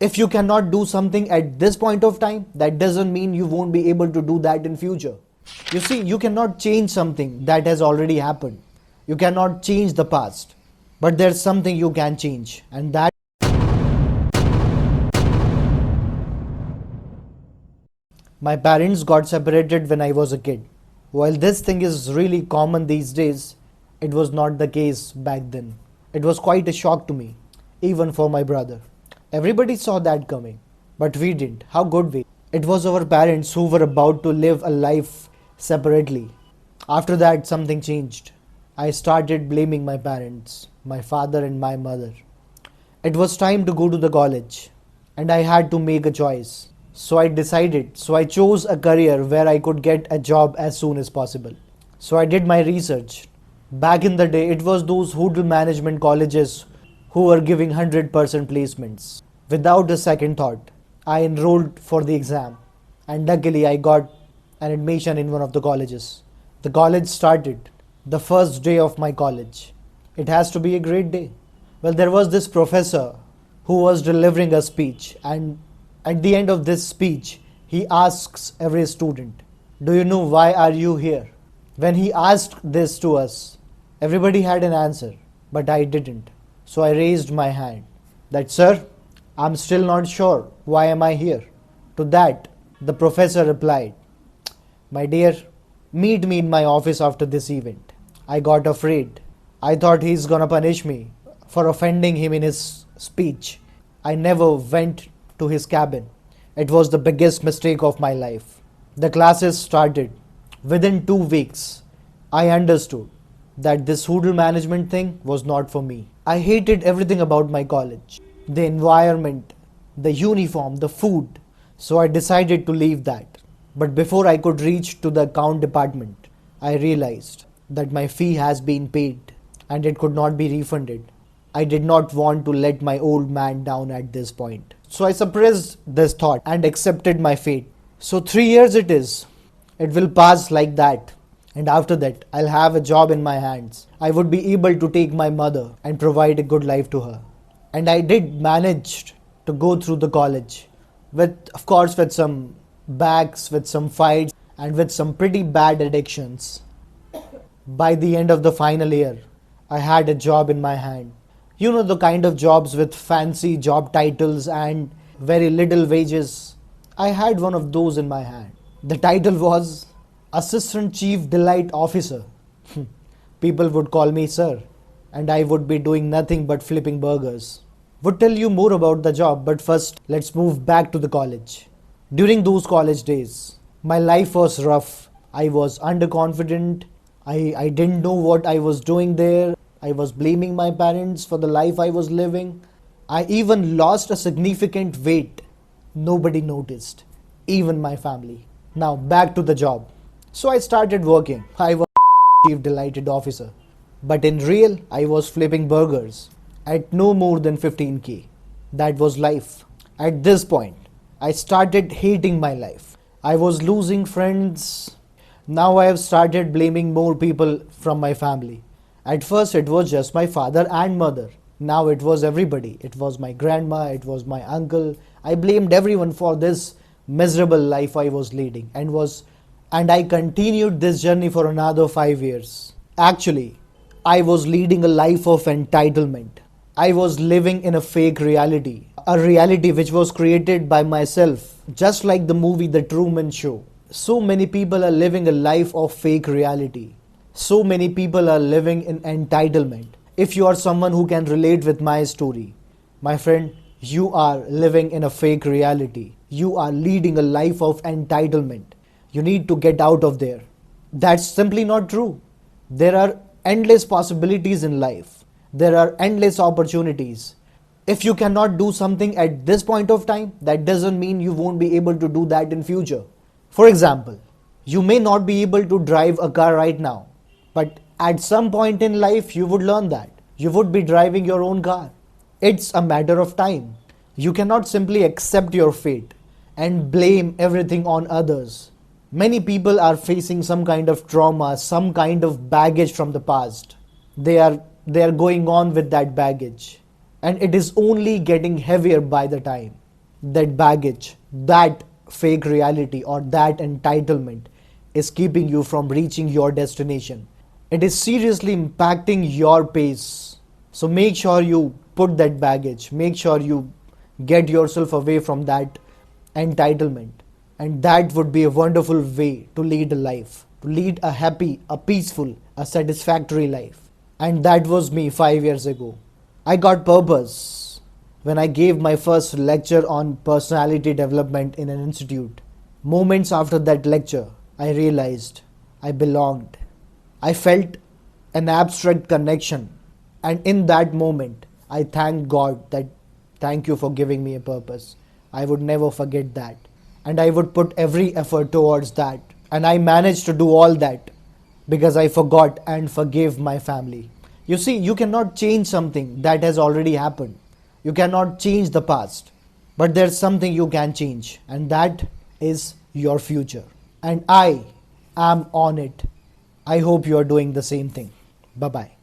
If you cannot do something at this point of time, that doesn't mean you won't be able to do that in future. You see, you cannot change something that has already happened. You cannot change the past. But there's something you can change, and that my parents got separated when I was a kid. While this thing is really common these days, it was not the case back then. It was quite a shock to me, even for my brother. Everybody saw that coming, but we didn't. How could we? It was our parents who were about to live a life separately. After that, something changed. I started blaming my parents, my father and my mother. It was time to go to the college, and I had to make a choice. So I chose a career where I could get a job as soon as possible. So I did my research. Back in the day, it was those hotel management colleges who were giving 100% placements. Without a second thought, I enrolled for the exam, and luckily I got an admission in one of the colleges. The college started. The first day of my college. It has to be a great day. Well, there was this professor who was delivering a speech, and at the end of this speech, he asks every student, "Do you know why are you here?" When he asked this to us, everybody had an answer, but I didn't. So I raised my hand that, "Sir, I'm still not sure. Why am I here?" To that, the professor replied, "My dear, meet me in my office after this event." I got afraid. I thought he's gonna punish me for offending him in his speech. I never went to his cabin. It was the biggest mistake of my life. The classes started. Within 2 weeks, I understood that this hotel management thing was not for me. I hated everything about my college. The environment, the uniform, the food. So I decided to leave that. But before I could reach to the account department, I realized that my fee has been paid and it could not be refunded. I did not want to let my old man down at this point. So I suppressed this thought and accepted my fate. So 3 years it is. It will pass like that. And after that, I'll have a job in my hands. I would be able to take my mother and provide a good life to her. And I did manage to go through the college. Of course, with some bags, with some fights, and with some pretty bad addictions. By the end of the final year, I had a job in my hand. You know, the kind of jobs with fancy job titles and very little wages. I had one of those in my hand. The title was Assistant Chief Delight Officer. People would call me sir, and I would be doing nothing but flipping burgers. Would tell you more about the job, but first let's move back to the college. During those college days, my life was rough. I was underconfident. I didn't know what I was doing there. I was blaming my parents for the life I was living. I even lost a significant weight. Nobody noticed, even my family. Now back to the job. So I started working. I was Chief Delighted Officer. But in real, I was flipping burgers at no more than 15k. That was life. At this point, I started hating my life. I was losing friends. Now I have started blaming more people from my family. At first it was just my father and mother. Now it was everybody. It was my grandma, it was my uncle. I blamed everyone for this miserable life I was leading and I continued this journey for another 5 years. Actually, I was leading a life of entitlement. I was living in a fake reality. A reality which was created by myself, just like the movie The Truman Show. So many people are living a life of fake reality. So many people are living in entitlement. If you are someone who can relate with my story, my friend, you are living in a fake reality. You are leading a life of entitlement. You need to get out of there. That's simply not true. There are endless possibilities in life. There are endless opportunities. If you cannot do something at this point of time, that doesn't mean you won't be able to do that in future. For example, you may not be able to drive a car right now, but at some point in life you would learn that. You would be driving your own car. It's a matter of time. You cannot simply accept your fate and blame everything on others. Many people are facing some kind of trauma, some kind of baggage from the past. They are going on with that baggage, and it is only getting heavier by the time. that baggage, that fake reality, or that entitlement is keeping you from reaching your destination. It is seriously impacting your pace. So make sure you put that baggage, make sure you get yourself away from that entitlement. And that would be a wonderful way to lead a life, to lead a happy, a peaceful, a satisfactory life. And that was me 5 years ago. I got purpose when I gave my first lecture on personality development in an institute. Moments after that lecture, I realized I belonged. I felt an abstract connection. And in that moment, I thanked God that thank you for giving me a purpose. I would never forget that. And I would put every effort towards that. And I managed to do all that because I forgot and forgave my family. You see, you cannot change something that has already happened. You cannot change the past. But there's something you can change, and that is your future. And I am on it. I hope you are doing the same thing. Bye bye.